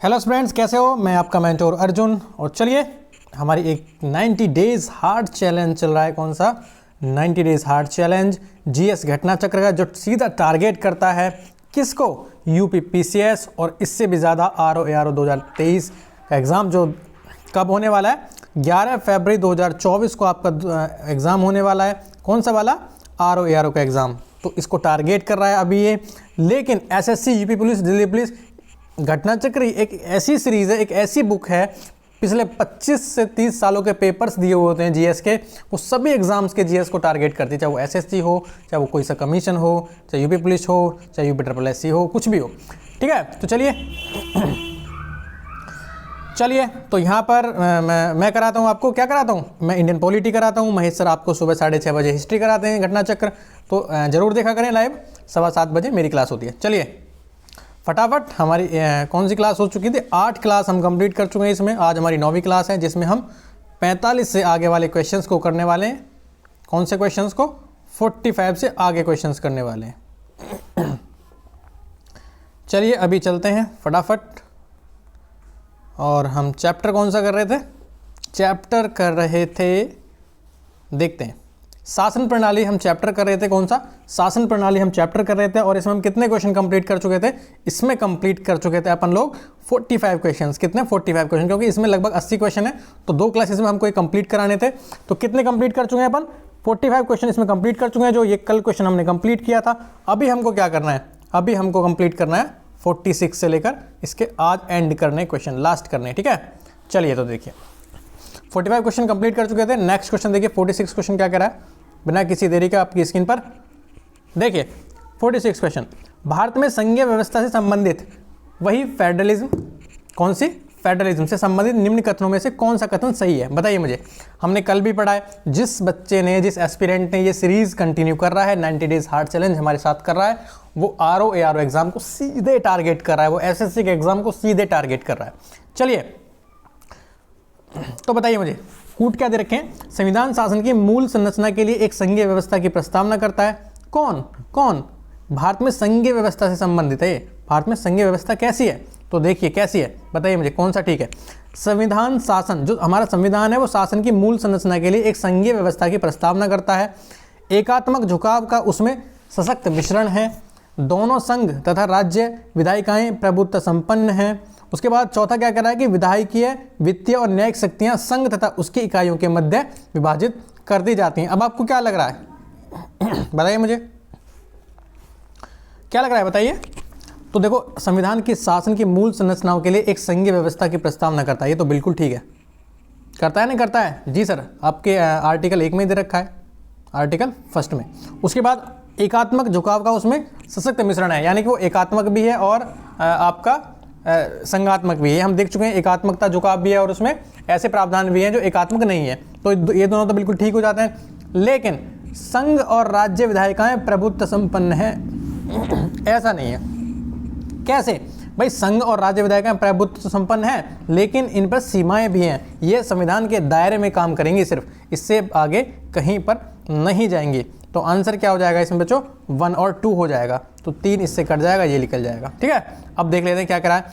Hello friends, कैसे हो? मैं आपका मेंटोर अर्जुन। और चलिए, हमारी एक 90 डेज हार्ड चैलेंज चल रहा है। कौन सा 90 डेज हार्ड चैलेंज? जीएस घटना चक्र का, जो सीधा टारगेट करता है किसको? यूपी पीसीएस और इससे भी ज़्यादा आरओ एआरओ 2023 का एग्ज़ाम, जो कब होने वाला है? 11 फरवरी 2024 को आपका एग्ज़ाम होने वाला है। कौन सा वाला? आरओ एआरओ का एग्ज़ाम। तो इसको टारगेट कर रहा है अभी ये। लेकिन SSC, UP police, Delhi police, घटना चक्र एक ऐसी सीरीज़ है, एक ऐसी बुक है, पिछले 25 से 30 सालों के पेपर्स दिए हुए होते हैं जीएस के, वो सभी एग्जाम्स के जीएस को टारगेट करती है। चाहे वो एसएससी हो, चाहे वो कोई सा कमीशन हो, चाहे यूपी पुलिस हो, चाहे यूपी ट्रिपल एससी हो, कुछ भी हो। ठीक है, तो चलिए तो यहाँ पर मैं कराता हूँ आपको। क्या कराता हूँ? मैं इंडियन पॉलिटी कराता हूँ। महेश सर आपको सुबह 6:30 बजे हिस्ट्री कराते हैं, घटना चक्र। तो ज़रूर देखा करें लाइव। 7:15 बजे मेरी क्लास होती है। चलिए फटाफट, हमारी कौन सी क्लास हो चुकी थी? 8 क्लास हम कंप्लीट कर चुके हैं इसमें। आज हमारी 9वीं क्लास है, जिसमें हम 45 से आगे वाले क्वेश्चंस को करने वाले हैं। कौन से क्वेश्चंस को? 45 से आगे क्वेश्चंस करने वाले हैं। चलिए अभी चलते हैं फटाफट। और हम चैप्टर कौन सा कर रहे थे? चैप्टर कर रहे थे, देखते हैं, शासन प्रणाली हम चैप्टर कर रहे थे। कौन सा? शासन प्रणाली हम चैप्टर कर रहे थे। और इसमें हम कितने क्वेश्चन कंप्लीट कर चुके थे? इसमें कंप्लीट कर चुके थे अपन लोग 45 क्वेश्चंस। कितने? 45 क्वेश्चन, क्योंकि इसमें लगभग 80 क्वेश्चन है। तो 2 क्लासेस में हमको ये कंप्लीट कराने थे। तो कितने कंप्लीट कर चुके हैं अपन? 45 क्वेश्चन इसमें कंप्लीट कर चुके हैं, जो ये कल क्वेश्चन हमने कंप्लीट किया था। अभी हमको क्या करना है? अभी हमको कंप्लीट करना है 46 से लेकर इसके आज एंड करने क्वेश्चन, लास्ट करने। ठीक है, चलिए तो देखिए 45 क्वेश्चन कंप्लीट कर चुके थे। नेक्स्ट क्वेश्चन देखिए, 46 क्वेश्चन क्या कह रहा है? बिना किसी देरी का आपकी स्क्रीन पर देखिए 46 क्वेश्चन। भारत में संघीय व्यवस्था से संबंधित वही फेडरलिज्म, कौन सी? फेडरलिज्म से संबंधित निम्न कथनों में से कौन सा कथन सही है? बताइए मुझे। हमने कल भी पढ़ा है। जिस बच्चे ने, जिस एस्पिरेंट ने ये सीरीज कंटिन्यू कर रहा है, 90 डेज हार्ड चैलेंज हमारे साथ कर रहा है, वो आरओ एआरओ एग्जाम को सीधे टारगेट कर रहा है। वो एसएससी के एग्जाम को सीधे टारगेट कर रहा है। चलिए तो बताइए मुझे, कूट क्या दे रखे हैं? संविधान शासन की मूल संरचना के लिए एक संघीय व्यवस्था की प्रस्तावना करता है। कौन कौन? भारत में संघीय व्यवस्था से संबंधित है। भारत में संघीय व्यवस्था कैसी है? तो देखिए कैसी है, बताइए मुझे कौन सा ठीक है? संविधान शासन, जो हमारा संविधान है, वो शासन की मूल संरचना के लिए एक संघीय व्यवस्था की प्रस्तावना करता है। एकात्मक झुकाव का उसमें सशक्त मिश्रण है। दोनों संघ तथा राज्य विधायिकाएं प्रभुत्व संपन्न हैं। उसके बाद चौथा क्या कह रहा है कि विधायकीय, वित्तीय और न्यायिक शक्तियां संघ तथा उसकी इकाइयों के मध्य विभाजित कर दी जाती हैं। अब आपको क्या लग रहा है? बताइए मुझे, क्या लग रहा है? बताइए। तो देखो, संविधान की शासन की मूल संरचनाओं के लिए एक संघीय व्यवस्था की प्रस्तावना करता है। ये तो बिल्कुल ठीक है। करता है नहीं करता है? जी सर, आपके आर्टिकल 1 में दे रखा है, आर्टिकल 1 में। उसके बाद एकात्मक झुकाव का उसमें सशक्त मिश्रण है, यानी कि वो एकात्मक भी है और आपका संघात्मक भी है। हम देख चुके हैं एकात्मकता झुकाव भी है और उसमें ऐसे प्रावधान भी हैं जो एकात्मक नहीं है। तो ये दोनों तो बिल्कुल ठीक हो जाते हैं। लेकिन संघ और राज्य विधायिकाएं प्रभुत्व संपन्न है, ऐसा नहीं है। कैसे भाई? संघ और राज्य विधायिकाएं प्रभुत्व संपन्न है, लेकिन इन पर सीमाएं भी हैं। ये संविधान के दायरे में काम करेंगी, सिर्फ इससे आगे कहीं पर नहीं जाएंगी। तो आंसर क्या हो जाएगा इसमें बच्चों? 1 और 2 हो जाएगा। तो 3 इससे कट जाएगा, ये निकल जाएगा। ठीक है, अब देख लेते हैं क्या करा है।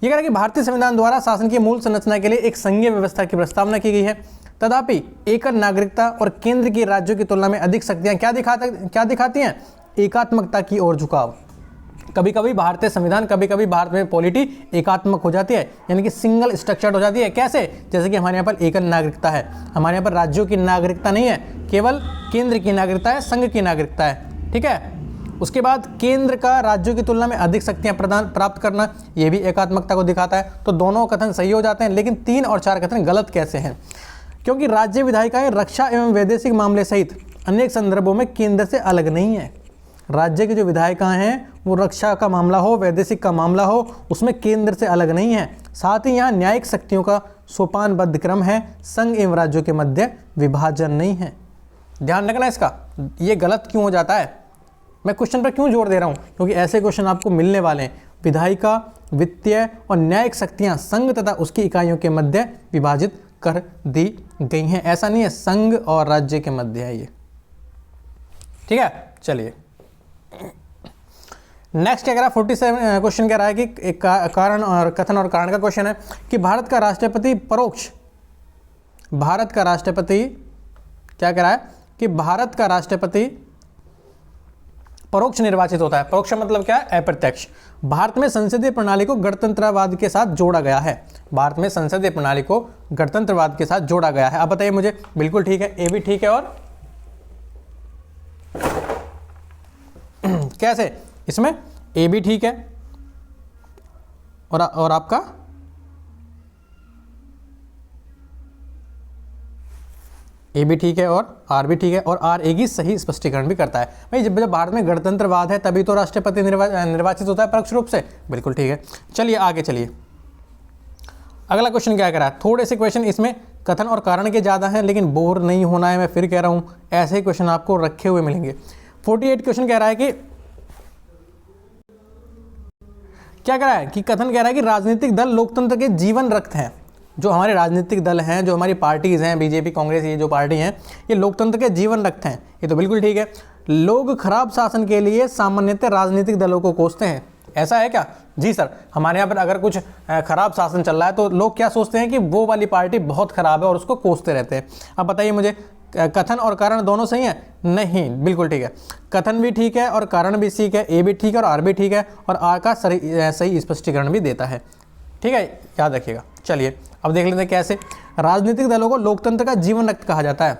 ये कह रहा है कि भारतीय संविधान द्वारा शासन की मूल संरचना के लिए एक संघीय व्यवस्था की प्रस्तावना की गई है। तथापि एकल नागरिकता और केंद्र की राज्यों की तुलना में अधिक शक्तियां क्या दिखाती हैं? एकात्मकता की ओर झुकाव। कभी कभी भारतीय संविधान, कभी कभी भारत में पॉलिटी एकात्मक हो जाती है, यानी कि सिंगल स्ट्रक्चर्ड हो जाती है। कैसे? जैसे कि हमारे यहाँ पर एकल नागरिकता है, हमारे यहाँ पर राज्यों की नागरिकता नहीं है, केवल केंद्र की नागरिकता है, संघ की नागरिकता है। ठीक है, उसके बाद केंद्र का राज्यों की तुलना में अधिक शक्तियां प्राप्त करना, ये भी एकात्मकता को दिखाता है। तो दोनों कथन सही हो जाते हैं, लेकिन 3 और 4 कथन गलत कैसे हैं? क्योंकि राज्य विधायिकाएं रक्षा एवं वैदेशिक मामले सहित अनेक संदर्भों में केंद्र से अलग नहीं है। राज्य की जो विधायिकाएं हैं, वो रक्षा का मामला हो, वैदेशिक का मामला हो, उसमें केंद्र से अलग नहीं है। साथ ही यहाँ न्यायिक शक्तियों का सोपानबद्ध क्रम है, संघ एवं राज्यों के मध्य विभाजन नहीं है। ध्यान रखना इसका, ये गलत क्यों हो जाता है? मैं क्वेश्चन पर क्यों जोर दे रहा हूँ? क्योंकि ऐसे क्वेश्चन आपको मिलने वाले हैं। विधायिका, वित्तीय और न्यायिक शक्तियाँ संघ तथा उसकी इकाइयों के मध्य विभाजित कर दी गई हैं। ऐसा नहीं है संघ और राज्य के मध्य है ये। ठीक है, चलिए नेक्स्ट क्या कह रहा है 47 क्वेश्चन कह रहा है कि एक कारण और कथन और कारण का क्वेश्चन है कि भारत का राष्ट्रपति क्या कह रहा है कि भारत का राष्ट्रपति परोक्ष निर्वाचित होता है। परोक्ष मतलब क्या है? अप्रत्यक्ष। भारत में संसदीय प्रणाली को गणतंत्रवाद के साथ जोड़ा गया है। भारत में संसदीय प्रणाली को गणतंत्रवाद के साथ जोड़ा गया है। अब बताइए मुझे। बिल्कुल ठीक है, ए भी ठीक है। और कैसे? इसमें ए भी ठीक है और आपका ए भी ठीक है और आर भी ठीक है। और आर ए की सही स्पष्टीकरण भी करता है। भाई जब भारत में गणतंत्रवाद है तभी तो राष्ट्रपति निर्वाचित होता है परोक्ष रूप से। बिल्कुल ठीक है। चलिए आगे चलिए। अगला क्वेश्चन क्या कह रहा है? थोड़े से क्वेश्चन इसमें कथन और कारण के ज़्यादा हैं, लेकिन बोर नहीं होना है। मैं फिर कह रहा हूँ ऐसे ही क्वेश्चन आपको रखे हुए मिलेंगे। 48 क्वेश्चन कह रहा है कि क्या कह रहा है कि कथन कह रहा है कि राजनीतिक दल लोकतंत्र के जीवन रक्त हैं। जो हमारे राजनीतिक दल हैं, जो हमारी पार्टीज़ हैं, बीजेपी, कांग्रेस, ये जो पार्टी हैं, ये लोकतंत्र के जीवन रक्त हैं। ये तो बिल्कुल ठीक है। लोग खराब शासन के लिए सामान्यतः राजनीतिक दलों को कोसते हैं। ऐसा है क्या? जी सर, हमारे यहाँ पर अगर कुछ खराब शासन चल रहा है तो लोग क्या सोचते हैं कि वो वाली पार्टी बहुत खराब है और उसको कोसते रहते हैं। अब बताइए मुझे, कथन और कारण दोनों सही हैं? नहीं, बिल्कुल ठीक है। कथन भी ठीक है और कारण भी ठीक है। ए भी ठीक है और आर भी ठीक है। और आर का सही स्पष्टीकरण भी देता है। ठीक है, याद रखिएगा। चलिए अब देख लेते हैं कैसे। राजनीतिक दलों को लोकतंत्र का जीवन रक्त कहा जाता है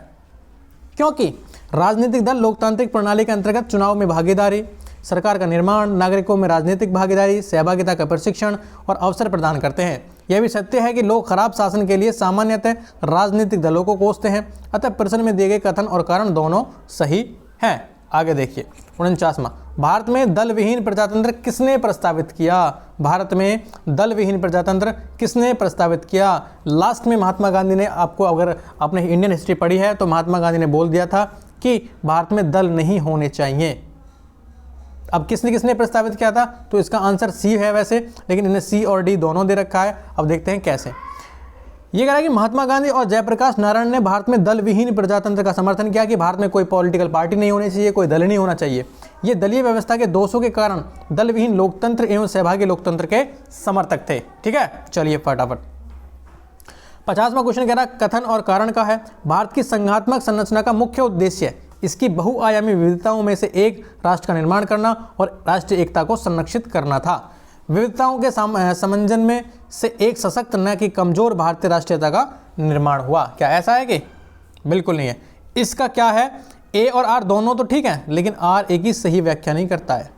क्योंकि राजनीतिक दल लोकतांत्रिक प्रणाली के अंतर्गत चुनाव में भागीदारी, सरकार का निर्माण, नागरिकों में राजनीतिक भागीदारी, सहभागिता का प्रशिक्षण और अवसर प्रदान करते हैं। यह भी सत्य है कि लोग खराब शासन के लिए सामान्यतः राजनीतिक दलों को कोसते हैं। अतः प्रश्न में दिए गए कथन और कारण दोनों सही हैं। आगे देखिए 49वां, भारत में दल विहीन प्रजातंत्र किसने प्रस्तावित किया? भारत में दल विहीन प्रजातंत्र किसने प्रस्तावित किया? लास्ट में महात्मा गांधी ने, आपको अगर आपने इंडियन हिस्ट्री पढ़ी है तो महात्मा गांधी ने बोल दिया था कि भारत में दल नहीं होने चाहिए। अब किसने प्रस्तावित किया था? तो इसका आंसर सी है वैसे, लेकिन इन्हें सी और डी दोनों दे रखा है। अब देखते हैं कैसे। ये कह रहा है कि महात्मा गांधी और जयप्रकाश नारायण ने भारत में दल विहीन प्रजातंत्र का समर्थन किया कि भारत में कोई पॉलिटिकल पार्टी नहीं होनी चाहिए, कोई दल नहीं होना चाहिए। ये दलीय व्यवस्था के दोषों के कारण दल विहीन लोकतंत्र एवं सहभागी लोकतंत्र के समर्थक थे। ठीक है, चलिए फटाफट। 50वां क्वेश्चन कह रहा है कथन और कारण का है। भारत की संघात्मक संरचना का मुख्य उद्देश्य इसकी बहुआयामी विविधताओं में से एक राष्ट्र का निर्माण करना और राष्ट्रीय एकता को संरक्षित करना था। विविधताओं के समंजन में से एक सशक्त न कि कमजोर भारतीय राष्ट्रीयता का निर्माण हुआ। क्या ऐसा है कि? बिल्कुल नहीं है। इसका क्या है? ए और आर दोनों तो ठीक है, लेकिन आर ए की सही व्याख्या नहीं करता है।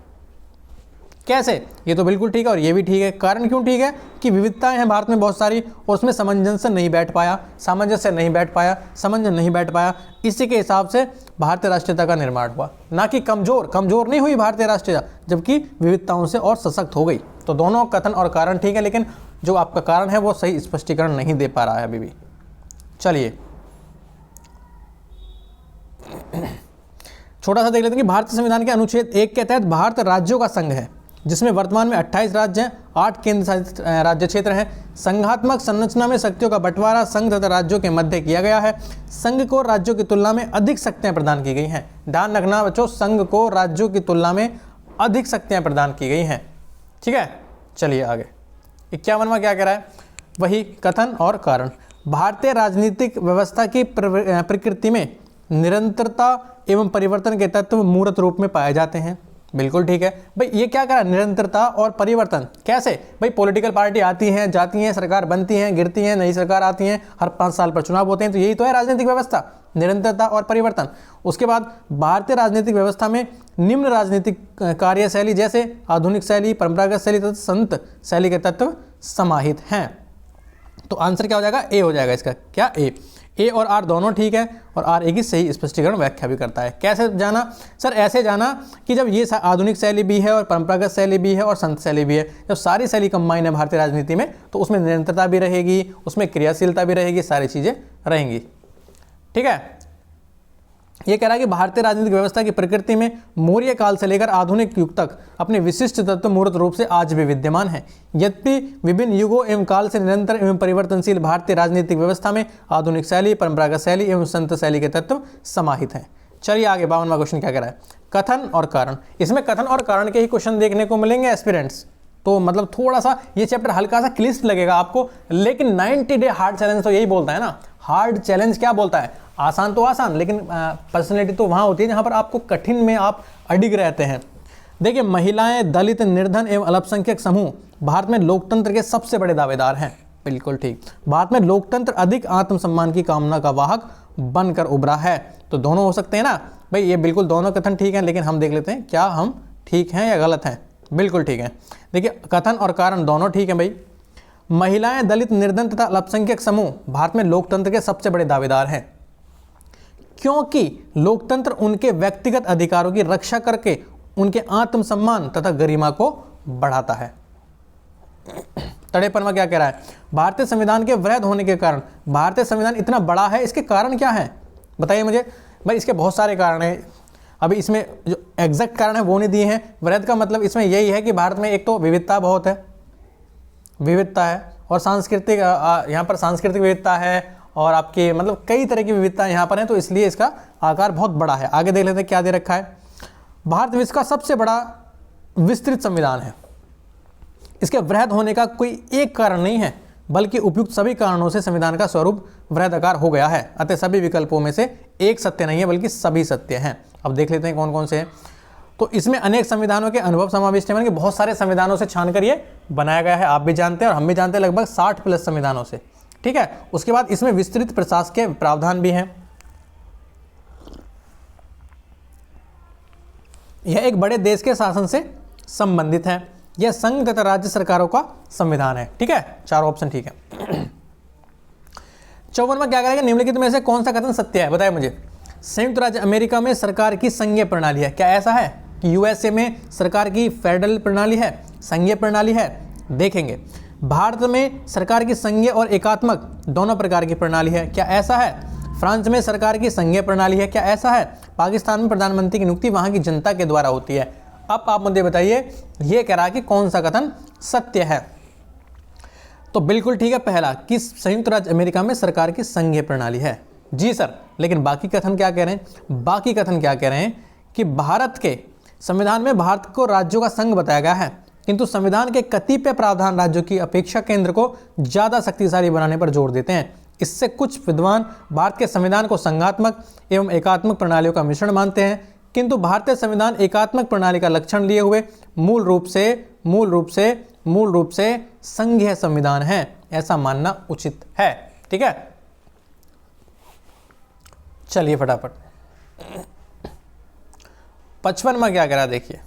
कैसे? ये तो बिल्कुल ठीक है और ये भी ठीक है। कारण क्यों ठीक है? कि विविधताएं हैं भारत में बहुत सारी और उसमें सामंजस्य नहीं बैठ पाया। इसी के हिसाब से भारतीय राष्ट्रीयता का निर्माण हुआ, ना कि कमजोर नहीं हुई भारतीय राष्ट्रीयता, जबकि विविधताओं से और सशक्त हो गई। तो दोनों कथन और कारण ठीक है, लेकिन जो आपका कारण है वो सही स्पष्टीकरण नहीं दे पा रहा है अभी भी। चलिए छोटा सा देख लेते हैं कि भारतीय संविधान के अनुच्छेद 1 के तहत भारत राज्यों का संघ है, जिसमें वर्तमान में 28 राज्य हैं, 8 केंद्र शासित राज्य क्षेत्र हैं। संघात्मक संरचना में शक्तियों का बंटवारा संघ तथा राज्यों के मध्य किया गया है। संघ को राज्यों की तुलना में अधिक शक्तियां प्रदान की गई हैं। ध्यान रखना बच्चों, संघ को राज्यों की तुलना में अधिक शक्तियां प्रदान की गई हैं। ठीक है, चलिए आगे। 51वां क्या कह रहा है? वही कथन और कारण। भारतीय राजनीतिक व्यवस्था की प्रकृति में निरंतरता एवं परिवर्तन के तत्व मूर्त रूप में पाए जाते हैं। बिल्कुल ठीक है भाई। ये क्या करा? निरंतरता और परिवर्तन। कैसे भाई? पॉलिटिकल पार्टी आती हैं, जाती हैं, सरकार बनती हैं, गिरती हैं, नई सरकार आती हैं, हर 5 साल पर चुनाव होते हैं। तो यही तो है राजनीतिक व्यवस्था, निरंतरता और परिवर्तन। उसके बाद भारतीय राजनीतिक व्यवस्था में निम्न राजनीतिक कार्यशैली जैसे आधुनिक शैली, परंपरागत शैली तथा संत शैली के तत्व समाहित हैं। तो आंसर क्या हो जाएगा? ए हो जाएगा इसका। क्या? ए और आर दोनों ठीक है और आर ए की सही स्पष्टीकरण व्याख्या भी करता है। कैसे जाना सर? ऐसे जाना कि जब ये आधुनिक शैली भी है और परंपरागत शैली भी है और संत शैली भी है, जब सारी शैली कंबाइन है भारतीय राजनीति में, तो उसमें निरंतरता भी रहेगी, उसमें क्रियाशीलता भी रहेगी, सारी चीज़ें रहेंगी। ठीक है। ये कह रहा है कि भारतीय राजनीतिक व्यवस्था की प्रकृति में मौर्य काल से लेकर आधुनिक युग तक अपने विशिष्ट तत्व मूर्त रूप से आज भी विद्यमान है। यद्यपि विभिन्न युगों एवं काल से निरंतर एवं परिवर्तनशील भारतीय राजनीतिक व्यवस्था में आधुनिक शैली, परंपरागत शैली एवं संत शैली के तत्व समाहित हैं। चलिए आगे 52वां क्वेश्चन क्या कह रहा है, कथन और कारण। इसमें कथन और कारण के ही क्वेश्चन देखने को मिलेंगे एस्पिरेंट्स, तो मतलब थोड़ा सा ये चैप्टर हल्का सा क्लिष्ट लगेगा आपको, लेकिन 90 डे हार्ड चैलेंज तो यही बोलता है ना। हार्ड चैलेंज क्या बोलता है, आसान तो आसान, लेकिन पर्सनैलिटी तो वहाँ होती है जहाँ पर आपको कठिन में आप अडिग रहते हैं। देखिए, महिलाएं, दलित, निर्धन एवं अल्पसंख्यक समूह भारत में लोकतंत्र के सबसे बड़े दावेदार हैं। बिल्कुल ठीक, भारत में लोकतंत्र अधिक आत्मसम्मान की कामना का वाहक बनकर उभरा है। तो दोनों हो सकते हैं ना भाई, ये बिल्कुल दोनों कथन ठीक हैं, लेकिन हम देख लेते हैं क्या हम ठीक हैं या गलत हैं। बिल्कुल ठीक है। देखिए, कथन और कारण दोनों ठीक हैं भाई। महिलाएं, दलित, निर्धन तथा अल्पसंख्यक समूह भारत में लोकतंत्र के सबसे बड़े दावेदार हैं, क्योंकि लोकतंत्र उनके व्यक्तिगत अधिकारों की रक्षा करके उनके आत्मसम्मान तथा गरिमा को बढ़ाता है। तड़ेपन में क्या कह रहा है, भारतीय संविधान के वैध होने के कारण, भारतीय संविधान इतना बड़ा है, इसके कारण क्या है बताइए मुझे। भाई इसके बहुत सारे कारण हैं, अभी इसमें जो एग्जैक्ट कारण है वो नहीं दिए हैं। वैध का मतलब इसमें यही है कि भारत में एक तो विविधता बहुत है, विविधता है, और सांस्कृतिक यहाँ पर सांस्कृतिक विविधता है, और आपके मतलब कई तरह की विविधता यहाँ पर है, तो इसलिए इसका आकार बहुत बड़ा है। आगे देख लेते हैं क्या दे रखा है, भारत विश्व का सबसे बड़ा विस्तृत संविधान है। इसके वृहद होने का कोई एक कारण नहीं है, बल्कि उपयुक्त सभी कारणों से संविधान का स्वरूप वृहदाकार हो गया है। अतः सभी विकल्पों में से एक सत्य नहीं है, बल्कि सभी सत्य हैं। अब देख लेते हैं कौन कौन से हैं। तो इसमें अनेक संविधानों के अनुभव समाविष्ट है, बहुत सारे संविधानों से छानकर ये बनाया गया है। आप भी जानते हैं और हम भी जानते हैं, लगभग 60 प्लस संविधानों से। ठीक है, उसके बाद इसमें विस्तृत प्रशासकीय प्रावधान भी हैं। यह एक बड़े देश के शासन से संबंधित है। यह संघ तथा राज्य सरकारों का संविधान है। ठीक है, चारों ऑप्शन ठीक है। 54 में क्या करेगा, निम्नलिखित में से कौन सा कथन सत्य है बताइए मुझे। संयुक्त राज्य अमेरिका में सरकार की संघीय प्रणाली है। क्या ऐसा है कि यूएसए में सरकार की फेडरल प्रणाली है, संघीय प्रणाली है? देखेंगे। भारत में सरकार की संघीय और एकात्मक दोनों प्रकार की प्रणाली है। क्या ऐसा है? फ्रांस में सरकार की संघीय प्रणाली है। क्या ऐसा है? पाकिस्तान में प्रधानमंत्री की नियुक्ति वहां की जनता के द्वारा होती है। अब आप मुझे बताइए, ये कह रहा है कि कौन सा कथन सत्य है। तो बिल्कुल ठीक है पहला, कि संयुक्त राज्य अमेरिका में सरकार की संघीय प्रणाली है। जी सर, लेकिन बाकी कथन क्या कह रहे हैं? बाकी कथन क्या कह रहे हैं कि भारत के संविधान में भारत को राज्यों का संघ बताया गया है, किंतु संविधान के कतिपय प्रावधान राज्यों की अपेक्षा केंद्र को ज्यादा शक्तिशाली बनाने पर जोर देते हैं। इससे कुछ विद्वान भारत के संविधान को संघात्मक एवं एकात्मक प्रणालियों का मिश्रण मानते हैं, किंतु भारतीय संविधान एकात्मक प्रणाली का लक्षण लिए हुए मूल रूप से संघीय संविधान है, ऐसा मानना उचित है। ठीक है, चलिए फटाफट 55 में क्या करा देखिए।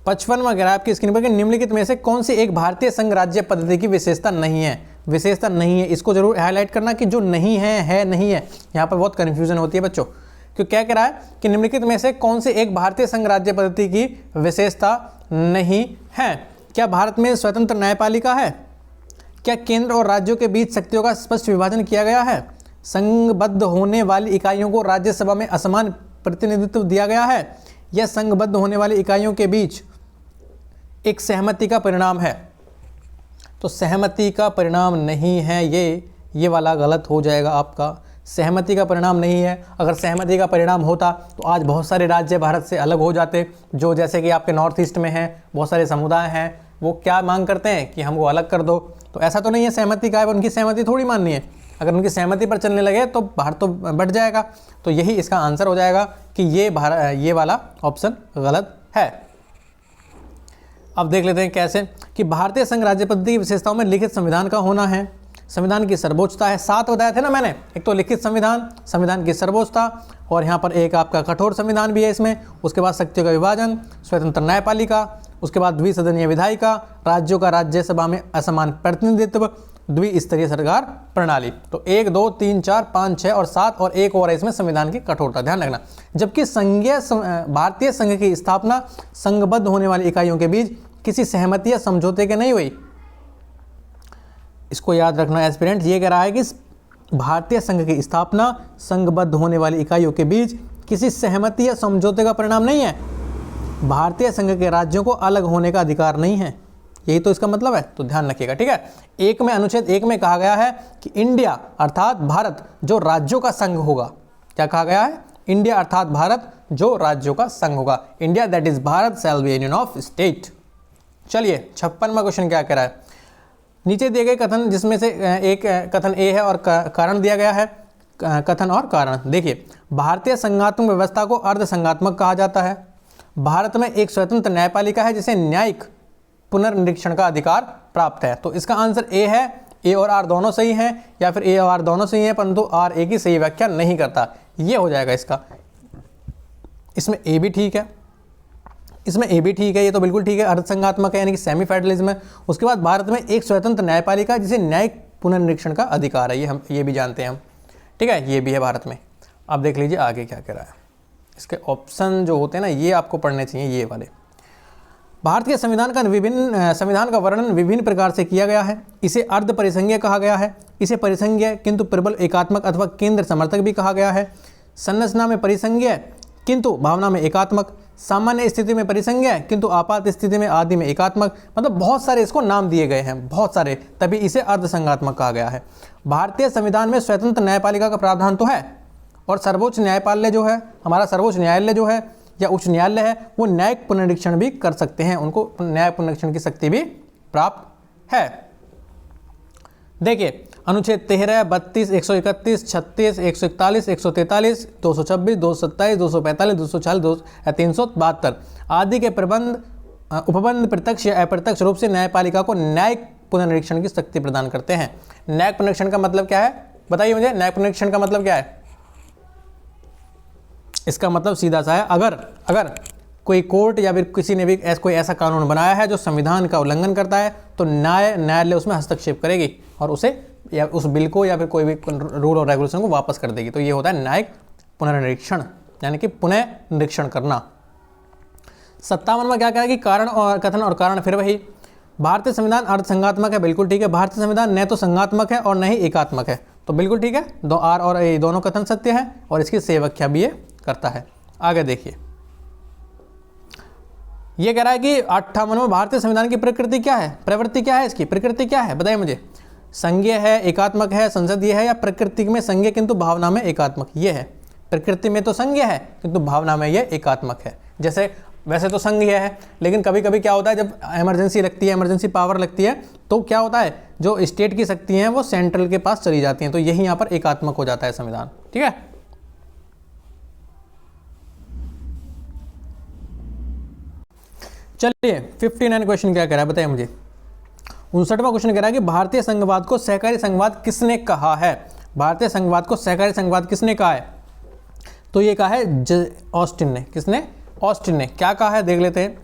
55 में करा आपकी स्क्रीन पर कि निम्नलिखित में से कौन सी एक भारतीय संघ राज्य पद्धति की विशेषता नहीं है। विशेषता नहीं है, इसको जरूर हाईलाइट करना कि जो नहीं है नहीं है। यहाँ पर बहुत कन्फ्यूजन होती है बच्चों, क्यों क्या कह रहा है कि निम्नलिखित में से कौन सी एक भारतीय संघ राज्य पद्धति की विशेषता नहीं है। क्या भारत में स्वतंत्र न्यायपालिका है? क्या केंद्र और राज्यों के बीच शक्तियों का स्पष्ट विभाजन किया गया है? संघबद्ध होने वाली इकाइयों को राज्यसभा में असमान प्रतिनिधित्व दिया गया है? यह संघबद्ध होने वाली इकाइयों के बीच एक सहमति का परिणाम है? तो सहमति का परिणाम नहीं है, ये वाला गलत हो जाएगा आपका। सहमति का परिणाम नहीं है। अगर सहमति का परिणाम होता तो आज बहुत सारे राज्य भारत से अलग हो जाते, जो जैसे कि आपके नॉर्थ ईस्ट में हैं बहुत सारे समुदाय हैं, वो क्या मांग करते हैं कि हमको अलग कर दो। तो ऐसा तो नहीं है सहमति का है, उनकी सहमति थोड़ी माननी है। अगर उनकी सहमति पर चलने लगे तो भारत तो बढ़ जाएगा। तो यही इसका आंसर हो जाएगा कि ये वाला ऑप्शन गलत है। अब देख लेते हैं कैसे, कि भारतीय संघ राज्य पद्धति की विशेषताओं में लिखित संविधान का होना है, संविधान की सर्वोच्चता है। 7 बताए थे ना मैंने, एक तो लिखित संविधान, संविधान की सर्वोच्चता, और यहाँ पर एक आपका कठोर संविधान भी है इसमें। उसके बाद शक्तियों का विभाजन, स्वतंत्र न्यायपालिका, उसके बाद द्विसदनीय विधायिका, राज्यों का राज्यसभा में असमान प्रतिनिधित्व, द्विस्तरीय सरकार प्रणाली। तो 1 2 3 4 5 6 और 7 और एक और है इसमें संविधान की कठोरता, ध्यान रखना। जबकि भारतीय संघ की स्थापना संघबद्ध होने वाली इकाइयों के बीच किसी सहमति या समझौते के नहीं हुई। इसको याद रखना एस्पिरेंट, ये कह रहा है कि भारतीय संघ की स्थापना संघबद्ध होने वाली इकाइयों के बीच किसी सहमति या समझौते का परिणाम नहीं है। भारतीय संघ के राज्यों को अलग होने का अधिकार नहीं है, यही तो इसका मतलब है, तो ध्यान रखिएगा, ठीक है। एक में, अनुच्छेद 1 में कहा गया है कि इंडिया अर्थात भारत जो राज्यों का संघ होगा, क्या कहा गया है? इंडिया अर्थात भारत जो राज्यों का संघ होगा। India that is Bharat shall be union of state. चलिए 56वां क्वेश्चन क्या कह रहा है? नीचे दिए गए कथन जिसमें से एक कथन ए है और कारण दिया गया है, कथन और कारण देखिए। भारतीय संघात्मक व्यवस्था को अर्ध संघात्मक कहा जाता है। भारत में एक स्वतंत्र न्यायपालिका है जिसे न्यायिक पुनर्निरीक्षण का अधिकार प्राप्त है। तो इसका आंसर ए है। ए और आर दोनों सही हैं, या फिर ए और आर दोनों सही हैं परंतु आर ए की सही व्याख्या नहीं करता, ये हो जाएगा इसका। इसमें ए भी ठीक है, इसमें ए भी ठीक है, ये तो बिल्कुल ठीक है, अर्धसंघात्मक है यानी कि सेमी फेडरलिज्म है। उसके बाद भारत में एक स्वतंत्र न्यायपालिका जिसे न्यायिक पुनर्निरीक्षण का अधिकार है, ये भी जानते हैं हम, ठीक है, ये भी है भारत में। अब देख लीजिए आगे क्या कह रहा है। इसके ऑप्शन जो होते हैं ना ये आपको पढ़ने चाहिए, ये वाले। भारत के संविधान का वर्णन विभिन्न प्रकार से किया गया है। इसे अर्ध परिसंघीय कहा गया है, इसे परिसंघीय किंतु प्रबल एकात्मक अथवा केंद्र समर्थक भी कहा गया है। संरचना में परिसंघीय किंतु भावना में एकात्मक, सामान्य स्थिति में परिसंघीय किंतु आपात स्थिति में आदि में एकात्मक, मतलब बहुत सारे इसको नाम दिए गए हैं, बहुत सारे, तभी इसे अर्धसंघात्मक कहा गया है। भारतीय संविधान में स्वतंत्र न्यायपालिका का प्रावधान तो है, और सर्वोच्च न्यायपालय जो है, हमारा सर्वोच्च न्यायालय जो है या उच्च न्यायालय है, वो न्यायिक पुनरीक्षण भी कर सकते हैं, उनको न्याय पुनरीक्षण की शक्ति भी प्राप्त है। देखिए अनुच्छेद 13, 32, 131, 36, 141, 143, 226, 227, 245, 246, 372 आदि के उपबंध प्रत्यक्ष या अप्रत्यक्ष रूप से न्यायपालिका को न्यायिक पुनरीक्षण की शक्ति प्रदान करते हैं। न्यायिक पुनरीक्षण का मतलब क्या है बताइए मुझे, न्यायिक पुनरीक्षण का मतलब क्या है? इसका मतलब सीधा सा है, अगर कोई कोर्ट या फिर किसी ने भी कोई ऐसा कानून बनाया है जो संविधान का उल्लंघन करता है तो न्यायालय उसमें हस्तक्षेप करेगी और उसे या उस बिल को या फिर कोई भी रूल और रेगुलेशन को वापस कर देगी। तो ये होता है न्यायिक पुनर्निरीक्षण, यानी कि पुनः निरीक्षण करना। 57 में क्या कहा कि कारण और कथन और कारण फिर वही। भारतीय संविधान अर्धसंघात्मक है, बिल्कुल ठीक है। भारतीय संविधान न तो संघात्मक है और न ही एकात्मक है, तो बिल्कुल ठीक है। दो आर और ए दोनों कथन सत्य है और इसकी सही व्याख्या भी ये करता है। आगे देखिए ये कह रहा है कि 58 में भारतीय संविधान की प्रकृति क्या है, प्रवृत्ति क्या है, इसकी प्रकृति क्या है बताइए मुझे। संघीय है, एकात्मक है, संसदीय है, या प्रकृति में संघीय किंतु भावना में एकात्मक? ये है, प्रकृति में तो संघीय है किंतु भावना में ये एकात्मक है। जैसे वैसे तो संघीय है लेकिन कभी कभी क्या होता है जब इमरजेंसी लगती है, इमरजेंसी पावर लगती है तो क्या होता है जो स्टेट की शक्ति हैं वो सेंट्रल के पास चली जाती हैं, तो यही यहाँ पर एकात्मक हो जाता है संविधान, ठीक है। चलिए 59 क्वेश्चन क्या कह रहा है बताइए मुझे। 59वां क्वेश्चन कह रहा है कि भारतीय संघवाद को सहकारी संघवाद किसने कहा है? भारतीय संघवाद को सहकारी संघवाद किसने कहा है? तो ये कहा है ऑस्टिन ने। किसने? ऑस्टिन ने। क्या कहा है देख लेते हैं।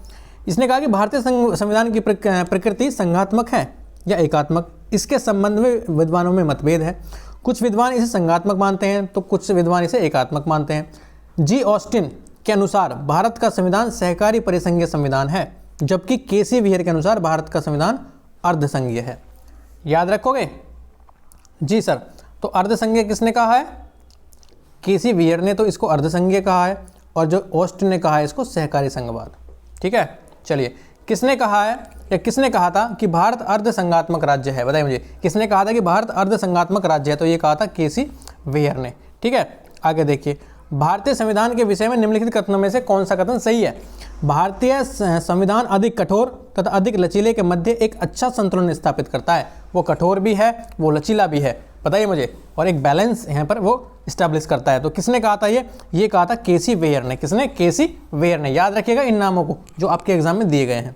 इसने कहा कि भारतीय संविधान की प्रकृति संघात्मक है या एकात्मक, इसके संबंध में विद्वानों में मतभेद है। कुछ विद्वान इसे संघात्मक मानते हैं तो कुछ विद्वान इसे एकात्मक मानते हैं। जी ऑस्टिन के अनुसार भारत का संविधान सहकारी परिसंघीय संविधान है, जबकि केसी वियर के अनुसार भारत का संविधान अर्धसंघीय है। याद रखोगे? जी सर। तो अर्धसंघीय किसने कहा है? केसी वियर ने तो इसको अर्धसंघीय कहा है और जो ऑस्टिन ने कहा है इसको सहकारी संघवाद, ठीक है। चलिए किसने कहा है या किसने कहा था कि भारत अर्धसंघात्मक राज्य है बताइए मुझे। किसने कहा था कि भारत अर्धसंघात्मक राज्य है? तो ये कहा था केसी वियर ने, ठीक है। आगे देखिए भारतीय संविधान के विषय में निम्नलिखित कथनों में से कौन सा कथन सही है? भारतीय संविधान अधिक कठोर तथा अधिक लचीले के मध्य एक अच्छा संतुलन स्थापित करता है। वो कठोर भी है, वो लचीला भी है, बताइए मुझे, और एक बैलेंस यहाँ पर वो स्टैब्लिश करता है। तो किसने कहा था ये कहा था केसी वेयर ने। किसने? केसी वेयर ने। याद रखिएगा इन नामों को जो आपके एग्जाम में दिए गए हैं।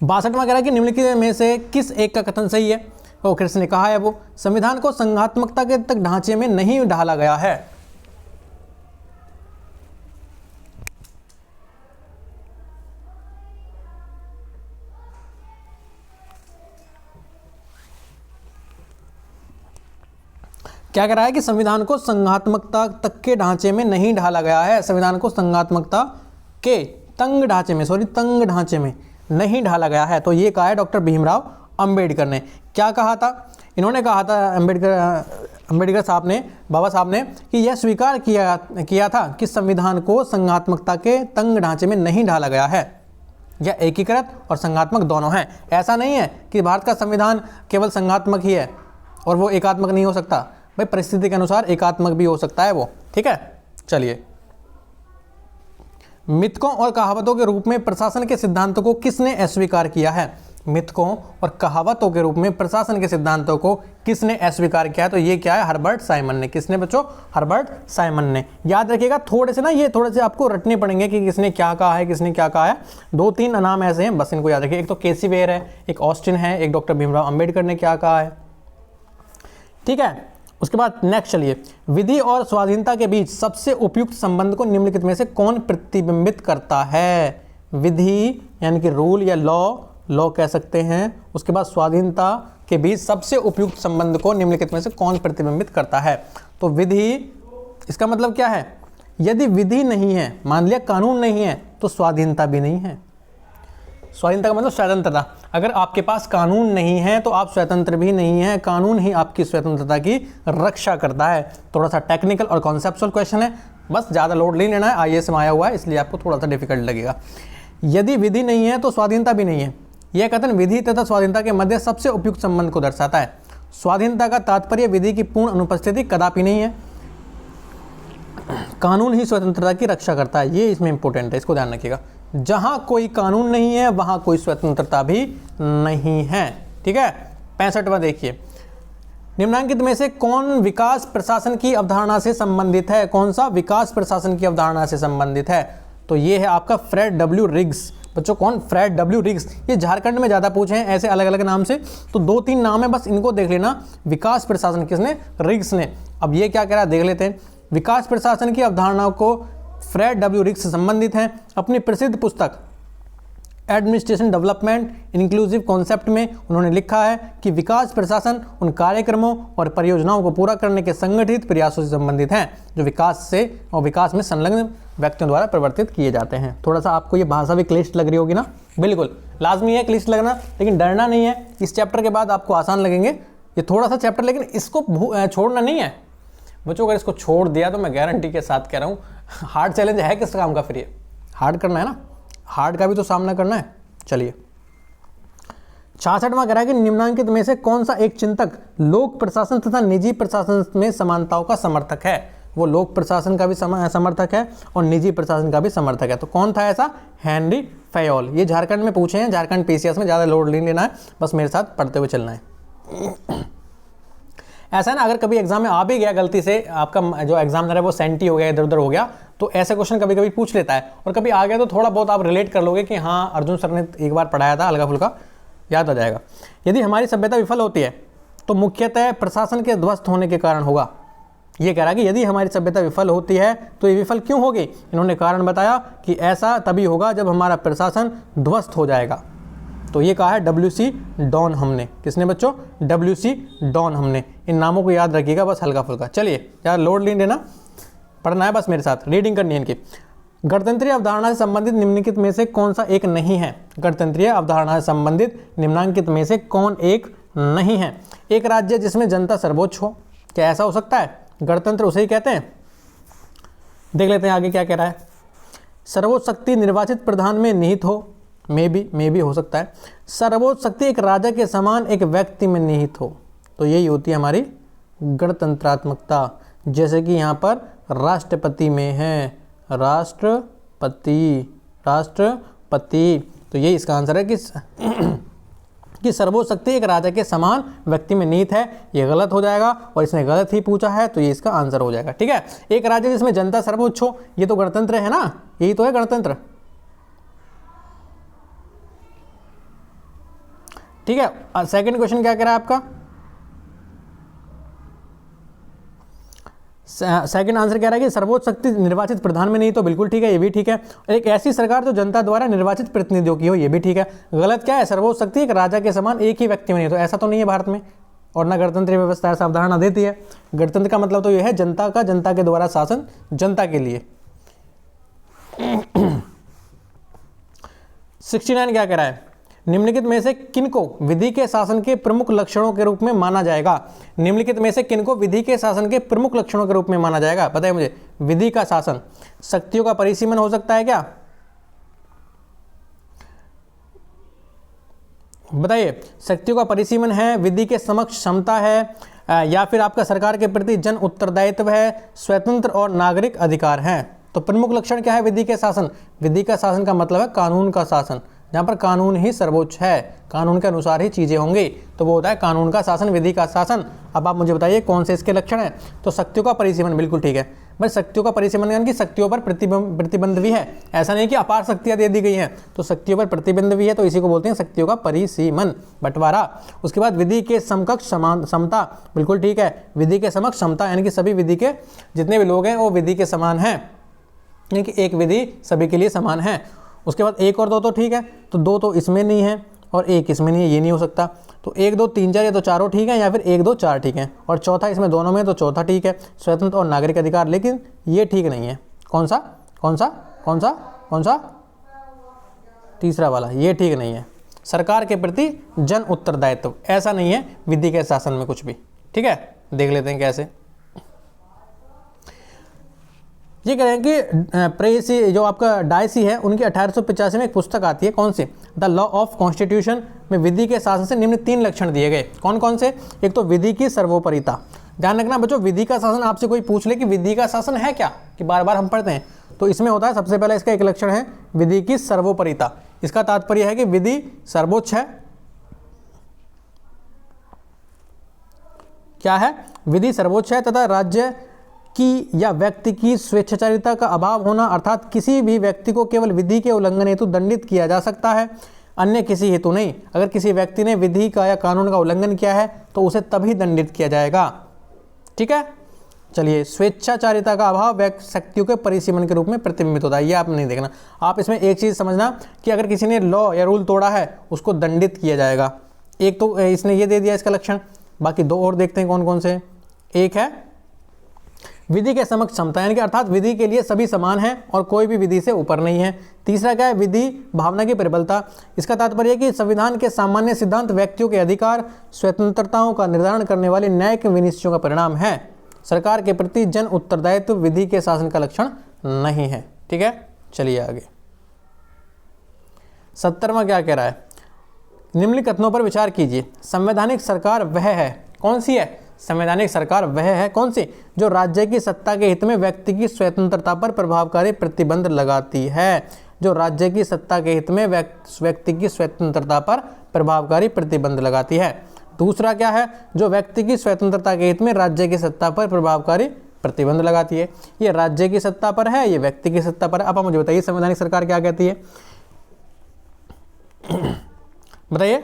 62वां कह रहा है कि निम्नलिखित में से किस एक का कथन सही है? तो किसने कहा है वो संविधान को संघात्मकता के तक ढांचे में नहीं ढाला गया है। क्या कह रहा है कि संविधान को संघात्मकता तक के ढांचे में नहीं ढाला गया है। संविधान को संघात्मकता के तंग ढांचे में नहीं ढाला गया है। तो ये कहा है डॉक्टर भीमराव अंबेडकर ने। क्या कहा था? इन्होंने कहा था अंबेडकर साहब ने, बाबा साहब ने, कि यह स्वीकार किया था कि संविधान को संघात्मकता के तंग ढांचे में नहीं ढाला गया है। या एकीकृत और संघात्मक दोनों हैं। ऐसा नहीं है कि भारत का संविधान केवल संघात्मक ही है और वो एकात्मक नहीं हो सकता। भाई परिस्थिति के अनुसार एकात्मक भी हो सकता है वो, ठीक है। चलिए, मिथकों और कहावतों के रूप में प्रशासन के सिद्धांतों को किसने अस्वीकार किया है? मिथकों और कहावतों के रूप में प्रशासन के सिद्धांतों को किसने अस्वीकार किया है? तो ये क्या है? हर्बर्ट साइमन ने। किसने बच्चों? हर्बर्ट साइमन ने। याद रखिएगा, थोड़े से ना ये थोड़े से आपको रटने पड़ेंगे कि किसने क्या कहा है, किसने क्या कहा है। 2-3 नाम ऐसे हैं, बस इनको याद रखिए। एक तो केसी वेयर है, एक ऑस्टिन है, एक डॉक्टर भीमराव अंबेडकर ने क्या कहा है, ठीक है। उसके बाद नेक्स्ट चलिए, विधि और स्वाधीनता के बीच सबसे उपयुक्त संबंध को निम्नलिखित में से कौन प्रतिबिंबित करता है? विधि यानी कि रूल या लॉ कह सकते हैं। उसके बाद स्वाधीनता के बीच सबसे उपयुक्त संबंध को निम्नलिखित में से कौन प्रतिबिंबित करता है? तो विधि, इसका मतलब क्या है? यदि विधि नहीं है, मान लिया कानून नहीं है, तो स्वाधीनता भी नहीं है। स्वाधीनता का मतलब स्वतंत्रता। अगर आपके पास कानून नहीं है तो आप स्वतंत्र भी नहीं है। कानून ही आपकी स्वतंत्रता की रक्षा करता है। थोड़ा सा टेक्निकल और कॉन्सेप्चुअल क्वेश्चन है, बस ज़्यादा लोड नहीं लेना है। आईएएस में आया हुआ है इसलिए आपको थोड़ा सा डिफिकल्ट लगेगा। यदि विधि नहीं है तो स्वाधीनता भी नहीं है। यह कथन विधि तथा स्वाधीनता के मध्य सबसे उपयुक्त संबंध को दर्शाता है। स्वाधीनता का तात्पर्य विधि की पूर्ण अनुपस्थिति कदापि नहीं है। कानून ही स्वतंत्रता की रक्षा करता है, ये इसमें इंपॉर्टेंट है, इसको ध्यान रखिएगा। जहां कोई कानून नहीं है वहां कोई स्वतंत्रता भी नहीं है, ठीक है। 65वां देखिए, निम्नांकित में से कौन विकास प्रशासन की अवधारणा से संबंधित है? कौन सा विकास प्रशासन की अवधारणा से संबंधित है? तो ये है आपका फ्रेड डब्ल्यू रिग्स। बच्चों कौन? Fred W Riggs. ये झारखंड में ज़्यादा पूछे हैं ऐसे अलग अलग नाम से, तो 2-3 नाम है, बस इनको देख लेना। विकास प्रशासन किसने? रिग्स ने। अब ये क्या कह रहा है देख लेते हैं। विकास प्रशासन की अवधारणा को फ्रेड डब्ल्यू रिग्स से संबंधित हैं। अपनी प्रसिद्ध पुस्तक एडमिनिस्ट्रेशन डेवलपमेंट इंक्लूसिव कॉन्सेप्ट में उन्होंने लिखा है कि विकास प्रशासन उन कार्यक्रमों और परियोजनाओं को पूरा करने के संगठित प्रयासों से संबंधित हैं जो विकास से और विकास में संलग्न व्यक्तियों द्वारा प्रवर्तित किए जाते हैं। थोड़ा सा आपको ये भाषा भी क्लिष्ट लग रही होगी ना? बिल्कुल लाजमी है क्लिष्ट लगना, लेकिन डरना नहीं है। इस चैप्टर के बाद आपको आसान लगेंगे। ये थोड़ा सा चैप्टर, लेकिन इसको छोड़ना नहीं है बच्चों। अगर इसको छोड़ दिया तो मैं गारंटी के साथ कह रहा हूँ हार्ड चैलेंज है किस काम का, फिर ये हार्ड करना है ना, हार्ड का भी तो सामना करना है। चलिए 66वां कह रहा है कि निम्नांकित में से कौन सा एक चिंतक लोक प्रशासन तथा निजी प्रशासन में समानताओं का समर्थक है? वो लोक प्रशासन का भी समर्थक है और निजी प्रशासन का भी समर्थक है। तो कौन था ऐसा? Henry Fayol. ये झारखंड में पूछे हैं, झारखंड पीसीएस में, ज़्यादा लोड नहीं लेना है, बस मेरे साथ पढ़ते हुए चलना है। ऐसा है ना, अगर कभी एग्जाम में आ भी गया गलती से, आपका जो एग्जामिनर है वो सेंटी हो गया, इधर उधर हो गया, तो ऐसे क्वेश्चन कभी कभी पूछ लेता है। और कभी आ गया तो थोड़ा बहुत आप रिलेट कर लोगे कि हाँ अर्जुन सर ने एक बार पढ़ाया था, हल्का फुल्का याद आ जाएगा। यदि हमारी सभ्यता विफल होती है तो मुख्यतः प्रशासन के ध्वस्त होने के कारण होगा। ये कह रहा है कि यदि हमारी सभ्यता विफल होती है तो ये विफल क्यों होगी? इन्होंने कारण बताया कि ऐसा तभी होगा जब हमारा प्रशासन ध्वस्त हो जाएगा। तो ये कहा है WC डॉन हमने। किसने बच्चों? WC डॉन हमने। इन नामों को याद रखिएगा बस हल्का फुल्का। चलिए यार लोड नहीं लेना, पढ़ना है बस मेरे साथ, रीडिंग करनी है इनकी। गणतंत्रीय अवधारणा से संबंधित निम्नलिखित में से कौन सा एक नहीं है? गणतंत्रीय अवधारणा से संबंधित निम्नांकित में से कौन एक नहीं है? एक राज्य जिसमें जनता सर्वोच्च हो, क्या ऐसा हो सकता है? गणतंत्र उसे ही कहते हैं। देख लेते हैं आगे क्या कह रहा है। सर्वोच्च शक्ति निर्वाचित प्रधान में निहित हो, मे भी हो सकता है। सर्वोच्च शक्ति एक राजा के समान एक व्यक्ति में निहित हो, तो यही होती है हमारी गणतंत्रात्मकता। जैसे कि यहाँ पर राष्ट्रपति में है, राष्ट्रपति, तो यही इसका आंसर है कि सर्वोच्च शक्ति एक राजा के समान व्यक्ति में निहित है। ये गलत हो जाएगा और इसने गलत ही पूछा है, तो ये इसका आंसर हो जाएगा। ठीक है, एक राज्य जिसमें जनता सर्वोच्च हो, ये तो गणतंत्र है ना, यही तो है गणतंत्र। ठीक है, सेकंड क्वेश्चन क्या कह रहा है आपका? सेकंड आंसर कह रहा है कि सर्वोच्च शक्ति निर्वाचित प्रधान में नहीं, तो बिल्कुल ठीक है, ये भी ठीक है। एक ऐसी सरकार जो जनता द्वारा निर्वाचित प्रतिनिधियों की हो, ये भी ठीक है। गलत क्या है? सर्वोच्च शक्ति एक राजा के समान एक ही व्यक्ति में नहीं, तो ऐसा तो नहीं है भारत में, और ना गणतंत्र व्यवस्था ऐसा अवधारणा देती है। गणतंत्र का मतलब तो यह है जनता का, जनता के द्वारा शासन जनता के लिए। 69 क्या कह रहा है? निम्नलिखित में से किनको विधि के शासन के प्रमुख लक्षणों के रूप में माना जाएगा? निम्नलिखित में से किनको विधि के शासन के प्रमुख लक्षणों के रूप में माना जाएगा? पता है मुझे, विधि का शासन, शक्तियों का परिसीमन हो सकता है क्या? बताइए, शक्तियों का परिसीमन है, विधि के समक्ष क्षमता है, या फिर आपका सरकार के प्रति जन उत्तरदायित्व है, स्वतंत्र और नागरिक अधिकार हैं। तो प्रमुख लक्षण क्या है विधि के शासन? विधि का शासन का मतलब है कानून का शासन, जहाँ पर कानून ही सर्वोच्च है, कानून के अनुसार ही चीज़ें होंगी, तो वो होता है कानून का शासन, विधि का शासन। अब आप मुझे बताइए कौन से इसके लक्षण हैं। तो शक्तियों का परिसीमन, बिल्कुल ठीक है भाई, शक्तियों का परिसीमन यानी कि शक्तियों पर प्रतिबंध भी है, ऐसा नहीं कि अपार शक्तियाँ दे दी गई हैं, तो शक्तियों पर प्रतिबंध भी है, तो इसी को बोलते हैं शक्तियों का परिसीमन, बंटवारा। उसके बाद विधि के समकक्ष समता, बिल्कुल ठीक है, विधि के समक्ष समता यानी कि सभी विधि के जितने भी लोग हैं वो विधि के समान हैं, यानी कि एक विधि सभी के लिए समान है। उसके बाद 1 और 2 तो ठीक है, तो 2 तो इसमें नहीं है और 1 इसमें नहीं है, ये नहीं हो सकता। तो 1 2 3 4 या तो चारों ठीक है, या फिर 1 2 4 ठीक है, और चौथा इसमें दोनों में, तो चौथा ठीक है, स्वतंत्र और नागरिक अधिकार, लेकिन ये ठीक नहीं है। कौन सा कौन सा कौन सा कौन सा? तीसरा वाला, ये ठीक नहीं है। सरकार के प्रति जन उत्तरदायित्व, ऐसा नहीं है विधि के शासन में कुछ भी। ठीक है, देख लेते हैं कैसे। ये कह रहे हैं कि प्रेयसी जो आपका डायसी है, उनकी 1885 में एक पुस्तक आती है, कौन सी? द लॉ ऑफ कॉन्स्टिट्यूशन, में विधि के शासन से निम्न 3 लक्षण दिए गए। कौन कौन से? एक तो विधि की सर्वोपरिता। ध्यान रखना बच्चों, विधि का शासन आपसे कोई पूछ ले कि विधि का शासन है क्या, कि बार बार हम पढ़ते हैं, तो इसमें होता है सबसे पहले इसका एक लक्षण है विधि की सर्वोपरिता। इसका तात्पर्य है कि विधि सर्वोच्च है। क्या है? विधि सर्वोच्च है तथा राज्य की या व्यक्ति की स्वेच्छाचारिता का अभाव होना, अर्थात किसी भी व्यक्ति को केवल विधि के उल्लंघन हेतु दंडित किया जा सकता है, अन्य किसी हेतु नहीं। अगर किसी व्यक्ति ने विधि का या कानून का उल्लंघन किया है तो उसे तभी दंडित किया जाएगा। ठीक है, चलिए, स्वेच्छाचारिता का अभाव शक्तियों के परिसीमन के रूप में प्रतिबिंबित होता है, ये आपने नहीं देखना। आप इसमें एक चीज़ समझना कि अगर किसी ने लॉ या रूल तोड़ा है उसको दंडित किया जाएगा। एक तो इसने ये दे दिया इसका लक्षण, बाकी 2 और देखते हैं कौन कौन से। एक है विधि के समक्ष क्षमता, यानी कि अर्थात विधि के लिए सभी समान हैं और कोई भी विधि से ऊपर नहीं है। तीसरा क्या है? विधि भावना की प्रबलता। इसका तात्पर्य है कि संविधान के सामान्य सिद्धांत व्यक्तियों के अधिकार स्वतंत्रताओं का निर्धारण करने वाले न्यायिक विनिश्चयों का परिणाम है। सरकार के प्रति जन उत्तरदायित्व विधि के शासन का लक्षण नहीं है। ठीक है, चलिए आगे। 70वां क्या कह रहा है? निम्न कथनों पर विचार कीजिए। संवैधानिक सरकार वह है, कौन सी है? संवैधानिक सरकार वह है कौन सी? जो राज्य की सत्ता के हित में व्यक्ति की स्वतंत्रता पर प्रभावकारी प्रतिबंध लगाती है। जो राज्य की सत्ता के हित में व्यक्ति की स्वतंत्रता पर प्रभावकारी प्रतिबंध लगाती है। दूसरा क्या है? जो व्यक्ति की स्वतंत्रता के हित में राज्य की सत्ता पर प्रभावकारी प्रतिबंध लगाती है। ये राज्य की सत्ता पर है, ये व्यक्ति की सत्ता पर है। अब मुझे बताइए संवैधानिक सरकार क्या कहती है? बताइए।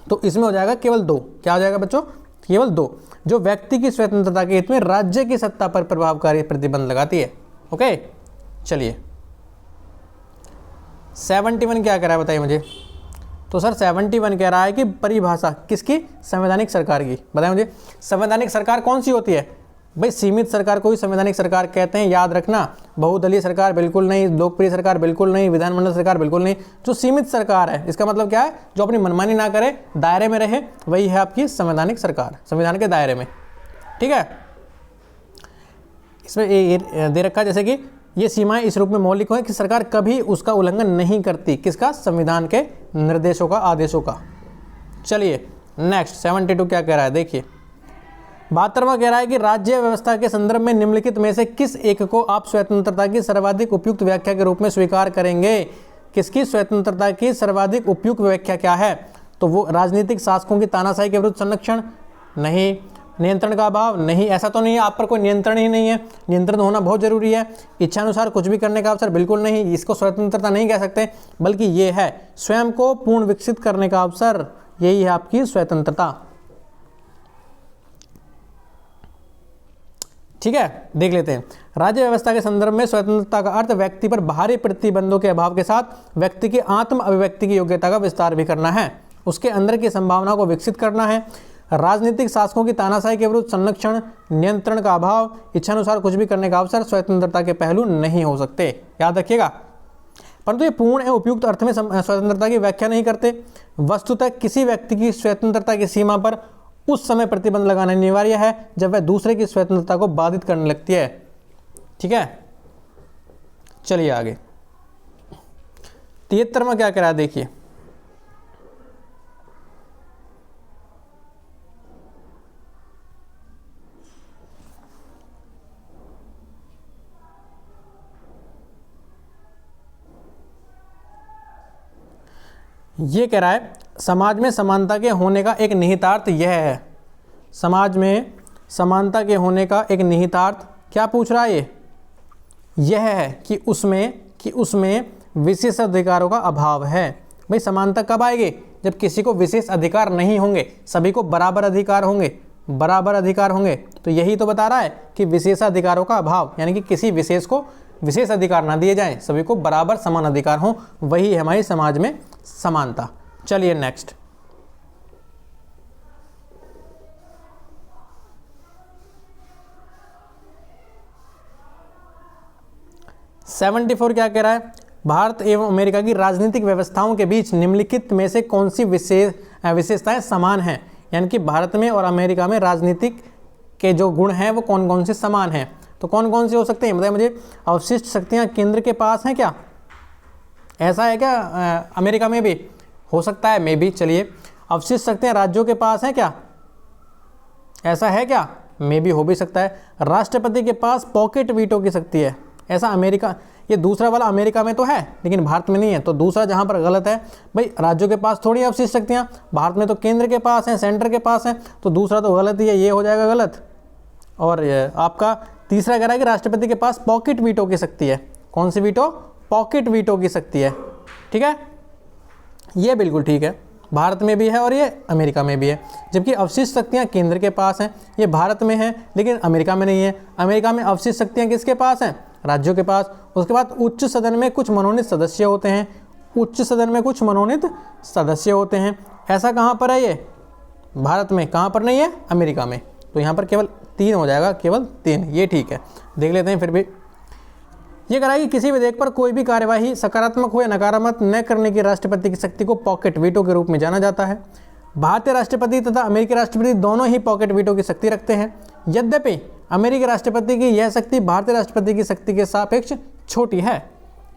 तो इसमें हो जाएगा केवल 2। क्या हो जाएगा बच्चों? केवल 2। जो व्यक्ति की स्वतंत्रता के हित में राज्य की सत्ता पर प्रभावकारी प्रतिबंध लगाती है। ओके, चलिए 71 क्या कह रहा है बताइए मुझे। तो सर 71 कह रहा है कि परिभाषा किसकी? संवैधानिक सरकार की। बताएं मुझे, संवैधानिक सरकार कौन सी होती है? भाई सीमित सरकार को ही संवैधानिक सरकार कहते हैं, याद रखना। बहुदलीय सरकार बिल्कुल नहीं, लोकप्रिय सरकार बिल्कुल नहीं, विधानमंडल सरकार बिल्कुल नहीं। जो सीमित सरकार है इसका मतलब क्या है? जो अपनी मनमानी ना करे, दायरे में रहे, वही है आपकी संवैधानिक सरकार, संविधान के दायरे में। ठीक है, इसमें ये दे रखा है जैसे कि ये सीमाएं इस रूप में मौलिक हैं कि सरकार कभी उसका उल्लंघन नहीं करती। किसका? संविधान के निर्देशों का, आदेशों का। चलिए नेक्स्ट 72 क्या कह रहा है देखिए। 72वां कह रहा है कि राज्य व्यवस्था के संदर्भ में निम्नलिखित में से किस एक को आप स्वतंत्रता की सर्वाधिक उपयुक्त व्याख्या के रूप में स्वीकार करेंगे? किसकी स्वतंत्रता की सर्वाधिक उपयुक्त व्याख्या क्या है? तो वो राजनीतिक शासकों की तानाशाही के विरुद्ध संरक्षण? नहीं। नियंत्रण का अभाव? नहीं। ऐसा तो नहीं है आप पर कोई नियंत्रण ही नहीं है, नियंत्रण होना बहुत जरूरी है। इच्छानुसार कुछ भी करने का अवसर? बिल्कुल नहीं, इसको स्वतंत्रता नहीं कह सकते, बल्कि ये है स्वयं को पूर्ण विकसित करने का अवसर, यही है आपकी स्वतंत्रता। ठीक है, देख लेते हैं। राज्य व्यवस्था के संदर्भ में स्वतंत्रता का अर्थ व्यक्ति पर बाहरी प्रतिबंधों के अभाव के साथ व्यक्ति की आत्म अभिव्यक्ति की योग्यता का विस्तार भी करना है, उसके अंदर की संभावना को विकसित करना है। राजनीतिक शासकों की तानाशाही के विरुद्ध संरक्षण, नियंत्रण का अभाव, इच्छानुसार कुछ भी करने का अवसर स्वतंत्रता के पहलू नहीं हो सकते, याद रखिएगा। परंतु ये पूर्ण एवं उपयुक्त अर्थ में स्वतंत्रता की व्याख्या नहीं करते। वस्तुतः किसी व्यक्ति की स्वतंत्रता की सीमा पर उस समय प्रतिबंध लगाना अनिवार्य है जब वह दूसरे की स्वतंत्रता को बाधित करने लगती है। ठीक है, चलिए आगे। 73वां क्या कह रहा है देखिए। ये कह रहा है समाज में समानता के होने का एक निहितार्थ यह है, समाज में समानता के होने का एक निहितार्थ क्या पूछ रहा है, यह है कि उसमें विशेष अधिकारों का अभाव है। भाई समानता कब आएगी, जब किसी को विशेष अधिकार नहीं होंगे, सभी को बराबर अधिकार होंगे, बराबर अधिकार होंगे। तो यही तो बता रहा है कि विशेषाधिकारों का अभाव, यानी कि किसी विशेष को विशेष अधिकार ना दिए जाएं, सभी को बराबर समान अधिकार हो, वही है हमारी समाज में समानता। चलिए नेक्स्ट। 74 क्या कह रहा है, भारत एवं अमेरिका की राजनीतिक व्यवस्थाओं के बीच निम्नलिखित में से कौन सी विशेषताएं समान हैं। यानी कि भारत में और अमेरिका में राजनीतिक के जो गुण हैं वो कौन कौन से समान हैं। तो कौन कौन से हो सकते हैं, बताइए मुझे। अवशिष्ट शक्तियां केंद्र के पास हैं क्या, ऐसा है क्या। अमेरिका में भी हो सकता है, मे बी। चलिए, अवशिष्ट शक्तियां राज्यों के पास हैं क्या, ऐसा है क्या, मे बी हो भी सकता है। राष्ट्रपति के पास पॉकेट वीटो की शक्ति है, ऐसा अमेरिका, ये दूसरा वाला अमेरिका में तो है लेकिन भारत में नहीं है। तो दूसरा जहां पर गलत है, भाई राज्यों के पास थोड़ी अवशिष्ट शक्तियां, भारत में तो केंद्र के पास हैं, सेंटर के पास हैं, तो दूसरा तो गलत ही है, ये हो जाएगा गलत। और आपका तीसरा कह रहा है कि राष्ट्रपति के पास पॉकेट वीटो की शक्ति है। कौन सी वीटो, पॉकेट वीटो की शक्ति है, ठीक है, ये बिल्कुल ठीक है, भारत में भी है और ये अमेरिका में भी है। जबकि अवशिष्ट शक्तियां केंद्र के पास हैं, ये भारत में है लेकिन अमेरिका में नहीं है। अमेरिका में अवशिष्ट शक्तियां किसके पास हैं, राज्यों के पास। उसके बाद उच्च सदन में कुछ मनोनीत सदस्य होते हैं, उच्च सदन में कुछ मनोनीत सदस्य होते हैं। ऐसा कहाँ पर है ये, भारत में, कहाँ पर नहीं है, अमेरिका में। तो यहाँ पर केवल 3 हो जाएगा, केवल 3, ये ठीक है। देख लेते हैं फिर भी। ये कह रहा है कि किसी विधेयक पर कोई भी कार्यवाही सकारात्मक हो या नकारात्मक न करने की राष्ट्रपति की शक्ति को पॉकेट वीटो के रूप में जाना जाता है। भारतीय राष्ट्रपति तथा अमेरिकी राष्ट्रपति दोनों ही पॉकेट वीटो की शक्ति रखते हैं। यद्यपि अमेरिकी राष्ट्रपति की यह शक्ति भारतीय राष्ट्रपति की शक्ति के सापेक्ष छोटी है,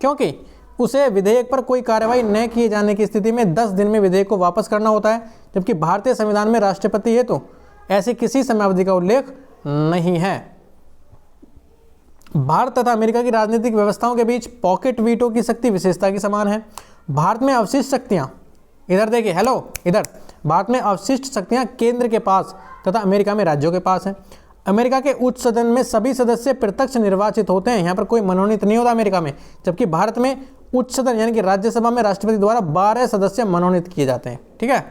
क्योंकि उसे विधेयक पर कोई कार्रवाई न किए जाने की स्थिति में 10 दिन में विधेयक को वापस करना होता है, जबकि भारतीय संविधान में राष्ट्रपति हेतु ऐसे किसी समयावधि का उल्लेख नहीं है। भारत तथा अमेरिका की राजनीतिक व्यवस्थाओं के बीच पॉकेट वीटो की शक्ति विशेषता की समान है। भारत में अवशिष्ट शक्तियां, इधर देखिए, हेलो इधर, भारत में अवशिष्ट शक्तियां केंद्र के पास तथा अमेरिका में राज्यों के पास हैं। अमेरिका के उच्च सदन में सभी सदस्य प्रत्यक्ष निर्वाचित होते हैं, यहाँ पर कोई मनोनीत नहीं होता अमेरिका में। जबकि भारत में उच्च सदन यानी कि राज्यसभा में राष्ट्रपति द्वारा 12 सदस्य मनोनीत किए जाते हैं, ठीक है।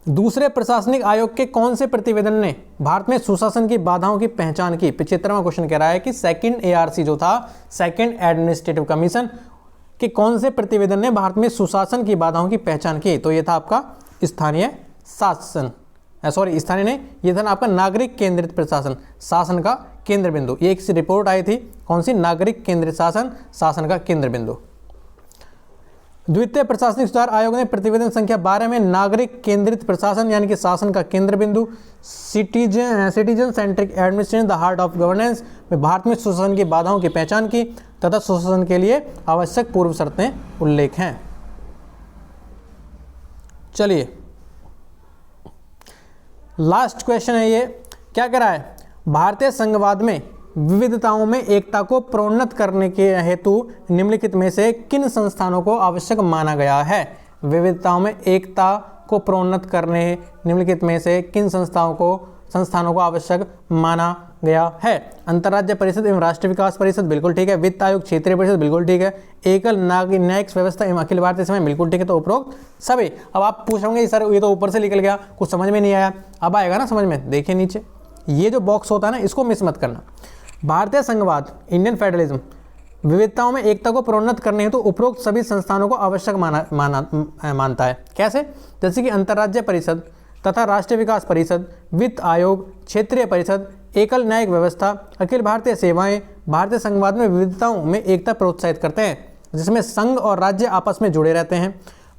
दूसरे प्रशासनिक आयोग के कौन से प्रतिवेदन ने भारत में सुशासन की बाधाओं की पहचान की। 75वां क्वेश्चन कह रहा है कि सेकंड ARC जो था, सेकंड एडमिनिस्ट्रेटिव कमीशन के कौन से प्रतिवेदन ने भारत में सुशासन की बाधाओं की पहचान की। तो ये था आपका स्थानीय शासन, सॉरी स्थानीय नहीं, ये था आपका नागरिक केंद्रित प्रशासन, शासन का केंद्र बिंदु। ये एक रिपोर्ट आई थी, कौन सी, नागरिक केंद्रित शासन, शासन का केंद्र बिंदु। द्वितीय प्रशासनिक सुधार आयोग ने प्रतिवेदन संख्या 12 में नागरिक केंद्रित प्रशासन यानी कि शासन का केंद्र बिंदु, citizen centric administration the heart of governance में भारत में सुशासन की बाधाओं की पहचान की तथा सुशासन के लिए आवश्यक पूर्व शर्तें उल्लेख हैं। चलिए लास्ट क्वेश्चन है ये, क्या कह रहा है, भारतीय संघवाद में विविधताओं में एकता को प्रोन्नत करने के हेतु निम्नलिखित में से किन संस्थानों को आवश्यक माना गया है। विविधताओं में एकता को प्रोन्नत करने निम्नलिखित में से किन संस्थानों को आवश्यक माना गया है। अंतर्राज्य परिषद एवं राष्ट्रीय विकास परिषद, बिल्कुल ठीक है। वित्त आयोग, क्षेत्रीय परिषद, बिल्कुल ठीक है। एकल न्यायिक व्यवस्था एवं अखिल भारतीय समय, बिल्कुल ठीक है। तो उपरोक्त सभी। अब आप पूछ होंगे सर ये तो ऊपर से निकल गया, कुछ समझ में नहीं आया। अब आएगा ना समझ में, देखिए नीचे ये जो बॉक्स होता है ना, इसको मिस मत करना। भारतीय संघवाद, इंडियन फेडरलिज्म, विविधताओं में एकता को प्रोन्नत करने हेतु उपरोक्त सभी संस्थानों को आवश्यक मानता है। कैसे, जैसे कि अंतर्राज्य परिषद तथा राष्ट्रीय विकास परिषद, वित्त आयोग, क्षेत्रीय परिषद, एकल न्यायिक व्यवस्था, अखिल भारतीय सेवाएं भारतीय संघवाद में विविधताओं में एकता प्रोत्साहित करते हैं, जिसमें संघ और राज्य आपस में जुड़े रहते हैं।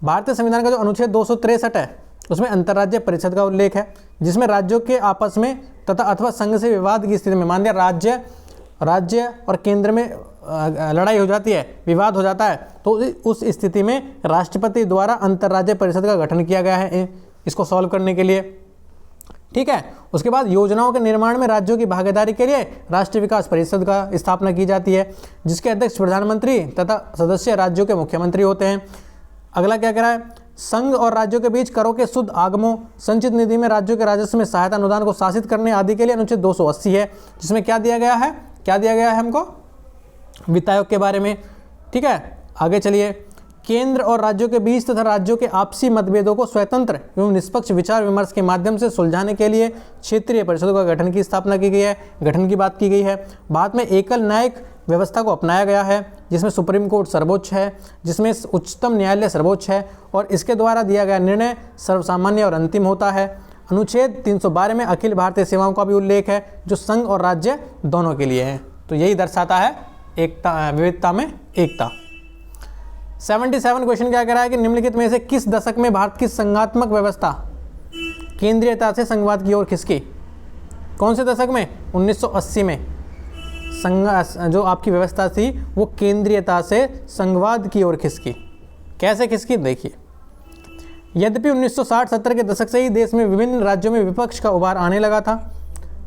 भारतीय संविधान का जो अनुच्छेद 263 है उसमें अंतर्राज्य परिषद का उल्लेख है, जिसमें राज्यों के आपस में तथा अथवा संघ से विवाद की स्थिति में, मान लिया राज्य और केंद्र में लड़ाई हो जाती है, विवाद हो जाता है, तो उस स्थिति में राष्ट्रपति द्वारा अंतर्राज्य परिषद का गठन किया गया है इसको सॉल्व करने के लिए, ठीक है। उसके बाद योजनाओं के निर्माण में राज्यों की भागीदारी के लिए राष्ट्रीय विकास परिषद का स्थापना की जाती है, जिसके अध्यक्ष प्रधानमंत्री तथा सदस्य राज्यों के मुख्यमंत्री होते हैं। अगला क्या कह रहा है, संघ और राज्यों के बीच करों के शुद्ध आगमों, संचित निधि में राज्यों के राजस्व में सहायता अनुदान को शासित करने आदि के लिए अनुच्छेद 280 है, जिसमें क्या दिया गया है, क्या दिया गया है हमको, वित्त आयोग के बारे में। ठीक है, आगे चलिए। केंद्र और राज्यों के बीच तथा राज्यों के आपसी मतभेदों को स्वतंत्र एवं निष्पक्ष विचार विमर्श के माध्यम से सुलझाने के लिए क्षेत्रीय परिषदों का गठन की स्थापना की गई है, गठन की बात की गई है। बाद में एकल न्यायिक व्यवस्था को अपनाया गया है, जिसमें सुप्रीम कोर्ट सर्वोच्च है, जिसमें उच्चतम न्यायालय सर्वोच्च है और इसके द्वारा दिया गया निर्णय सर्वसामान्य और अंतिम होता है। अनुच्छेद 312 में अखिल भारतीय सेवाओं का भी उल्लेख है, जो संघ और राज्य दोनों के लिए है। तो यही दर्शाता है एकता, विविधता में एकता। 77 क्वेश्चन क्या कह रहा है कि निम्नलिखित में से किस दशक में भारत की संघात्मक व्यवस्था केंद्रीयता से संघवाद की ओर खिसकी? कौन से दशक में? 1980 में संघ जो आपकी व्यवस्था थी वो केंद्रीयता से संघवाद की ओर खिसकी। कैसे खिसकी देखिए। यद्यपि 1960-70 के दशक से ही देश में विभिन्न राज्यों में विपक्ष का उभार आने लगा था।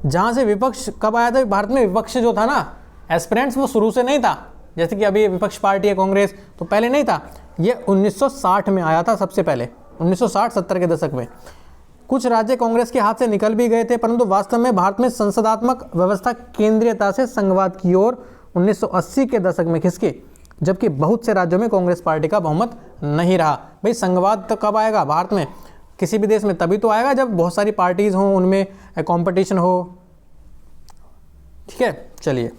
जहाँ से विपक्ष कब आया था? भारत में विपक्ष जो था ना, एस्पिरेंट्स, वो शुरू से नहीं था। जैसे कि अभी विपक्ष पार्टी है कांग्रेस, तो पहले नहीं था, ये 1960 में आया था सबसे पहले, 1960-70 के दशक में। कुछ राज्य कांग्रेस के हाथ से निकल भी गए थे, परंतु वास्तव में भारत में संसदात्मक व्यवस्था केंद्रीयता से संघवाद की ओर 1980 के दशक में खिसकी, जबकि बहुत से राज्यों में कांग्रेस पार्टी का बहुमत नहीं रहा। भाई संघवाद तो कब आएगा भारत में? किसी भी देश में तभी तो आएगा जब बहुत सारी पार्टीज हों, उनमें कंपटीशन हो। ठीक है, चलिए।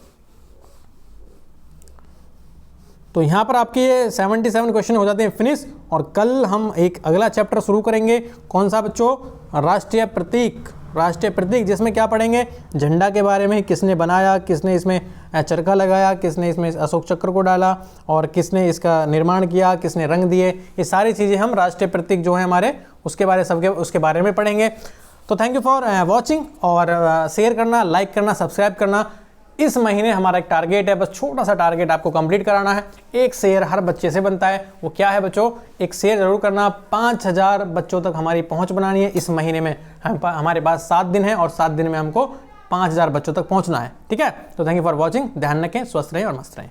तो यहाँ पर आपके ये 77 क्वेश्चन हो जाते हैं फिनिश, और कल हम एक अगला चैप्टर शुरू करेंगे। कौन सा बच्चों? राष्ट्रीय प्रतीक। राष्ट्रीय प्रतीक, जिसमें क्या पढ़ेंगे? झंडा के बारे में, किसने बनाया, किसने इसमें चरखा लगाया, किसने इसमें अशोक चक्र को डाला, और किसने इसका निर्माण किया, किसने रंग दिए, ये सारी चीज़ें हम राष्ट्रीय प्रतीक जो है हमारे उसके बारे में पढ़ेंगे। तो थैंक यू फॉर वॉचिंग, और शेयर करना, लाइक करना, सब्सक्राइब करना। इस महीने हमारा एक टारगेट है, बस छोटा सा टारगेट आपको कंप्लीट कराना है। एक शेयर हर बच्चे से बनता है। वो क्या है बच्चों? एक शेयर जरूर करना। 5000 बच्चों तक हमारी पहुंच बनानी है इस महीने में। हमारे पास 7 दिन है और 7 दिन में हमको 5000 बच्चों तक पहुंचना है। ठीक है, तो थैंक यू फॉर वॉचिंग। ध्यान रखें, स्वस्थ रहें और मस्त रहें।